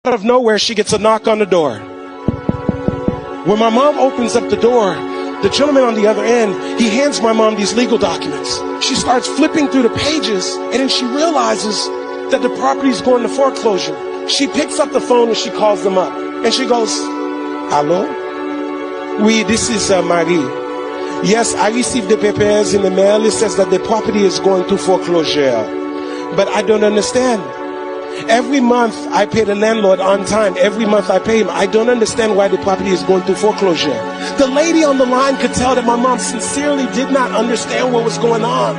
Out of nowhere, she gets a knock on the door. When my mom opens up the door, the gentleman on the other end, he hands my mom these legal documents. She starts flipping through the pages, and then she realizes that the property is going to foreclosure. She picks up the phone and she calls them up. And she goes, "Hello? Oui, this is Marie. Yes, I received the papers in the mail. It says that the property is going to foreclosure. But I don't understand. Every month I pay the landlord on time. Every month I pay him. I don't understand why the property is going through foreclosure." The lady on the line could tell that my mom sincerely did not understand what was going on.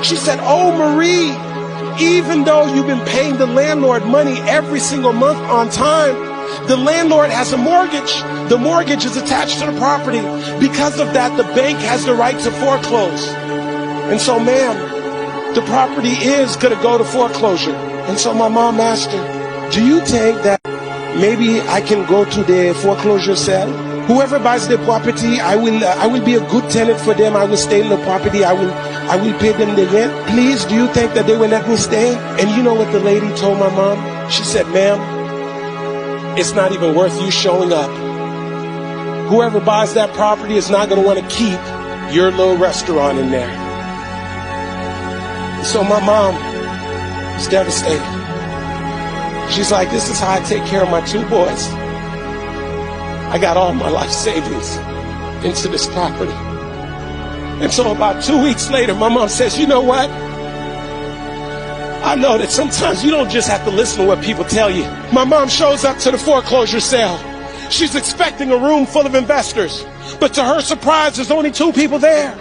She said, "Oh, Marie, even though you've been paying the landlord money every single month on time, the landlord has a mortgage. The mortgage is attached to the property. Because of that, the bank has the right to foreclose. And so, ma'am, the property is going to go to foreclosure." And so my mom asked her, "Do you think that maybe I can go to the foreclosure sale? Whoever buys the property, I will be a good tenant for them. I will stay in the property. I will pay them the rent. Please, do you think that they will let me stay?" And you know what the lady told my mom? She said, "Ma'am, it's not even worth you showing up. Whoever buys that property is not going to want to keep your little restaurant in there." So my mom is devastated. She's like, "This is how I take care of my two boys. I got all my life savings into this property." And so about 2 weeks later, my mom says, "You know what? I know that sometimes you don't just have to listen to what people tell you." My mom shows up to the foreclosure sale. She's expecting a room full of investors. But to her surprise, there's only two people there: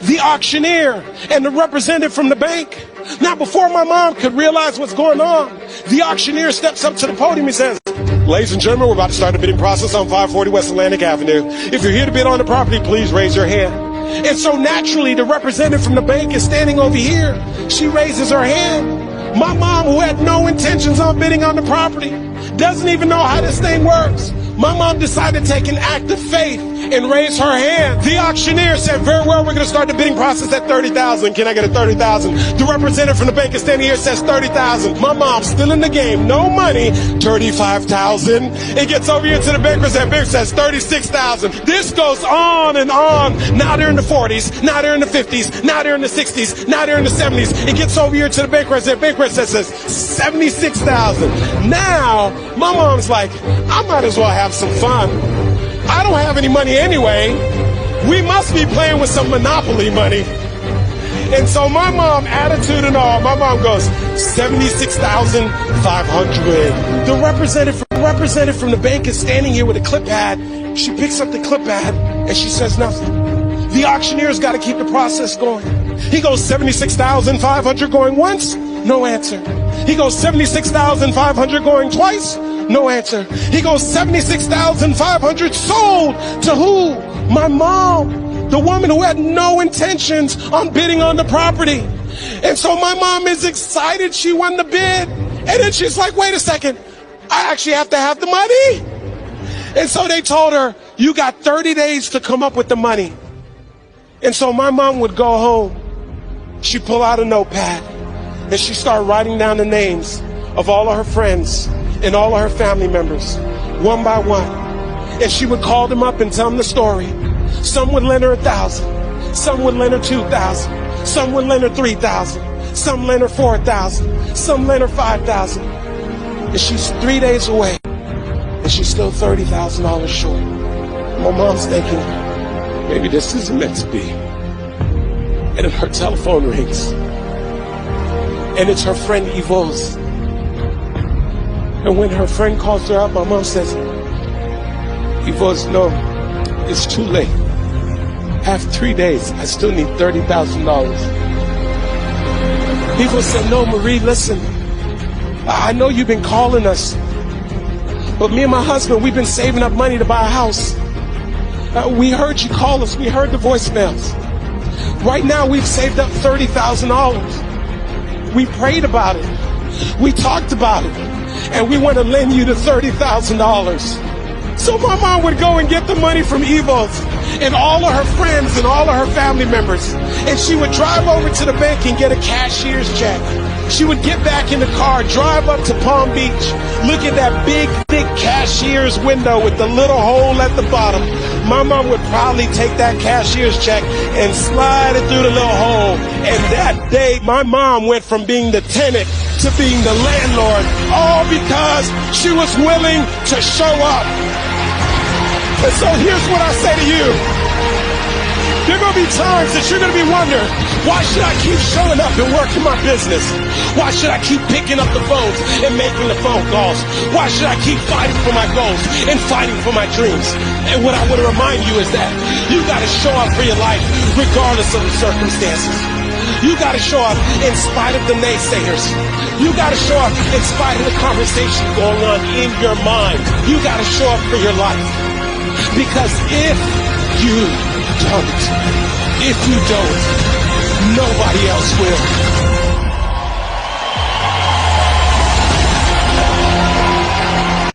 the auctioneer and the representative from the bank. Now, before my mom could realize what's going on, the auctioneer steps up to the podium and says, "Ladies and gentlemen, we're about to start the bidding process on 540 West Atlantic Avenue. If you're here to bid on the property, please raise your hand." And so naturally, the representative from the bank is standing over here. She raises her hand. My mom, who had no intentions on bidding on the property, doesn't even know how this thing works. My mom decided to take an act of faith and raise her hand. The auctioneer said, "Very well, we're going to start the bidding process at 30,000. Can I get a 30,000? The representative from the bank is standing here, says 30,000. My mom's still in the game. No money. 35,000. It gets over here to the banker, and banker says 36,000. This goes on and on. Now they're in the 40s. Now they're in the 50s. Now they're in the 60s. Now they're in the 70s. It gets over here to the banker, and banker says 76,000. Now my mom's like, "I might as well have some fun. I don't have any money anyway. We must be playing with some Monopoly money." And so my mom, attitude and all, my mom goes, 76,500. The representative from the bank is standing here with a clip pad. She picks up the clip pad and she says nothing. The auctioneer's got to keep the process going. He goes 76,500 going once, no answer. He goes 76,500 going twice, no answer. He goes 76,500 sold to who? My mom, the woman who had no intentions on bidding on the property. And so my mom is excited she won the bid. And then she's like, "Wait a second, I actually have to have the money." And so they told her, "You got 30 days to come up with the money." And so my mom would go home. She'd pull out a notepad and she'd start writing down the names of all of her friends and all of her family members, one by one. And she would call them up and tell them the story. Some would lend her 1,000. Some would lend her 2,000. Some would lend her 3,000. Some lend her 4,000. Some lend her 5,000. And she's 3 days away. And she's still $30,000 short. My mom's thinking, maybe this isn't meant to be. And then her telephone rings. And it's her friend Yvonne's. And when her friend calls her up, my mom says, "Yvonne, no, it's too late. I have 3 days. I still need $30,000. Yvonne said, "No, Marie, listen. I know you've been calling us. But me and my husband, we've been saving up money to buy a house. We heard you call us. We heard the voicemails. Right now, we've saved up $30,000. We prayed about it. We talked about it. And we want to lend you the $30,000. So my mom would go and get the money from Yvonne's and all of her friends and all of her family members. And she would drive over to the bank and get a cashier's check. She would get back in the car, drive up to Palm Beach, look at that big, thick cashier's window with the little hole at the bottom. My mom would probably take that cashier's check and slide it through the little hole. And that day, my mom went from being the tenant to being the landlord, all because she was willing to show up. And so here's what I say to you. There are going to be times that you're going to be wondering, why should I keep showing up and working my business? Why should I keep picking up the phones and making the phone calls? Why should I keep fighting for my goals and fighting for my dreams? And what I want to remind you is that you got to show up for your life regardless of the circumstances. You got to show up in spite of the naysayers. You got to show up in spite of the conversation going on in your mind. You got to show up for your life. Because if you don't, nobody else will.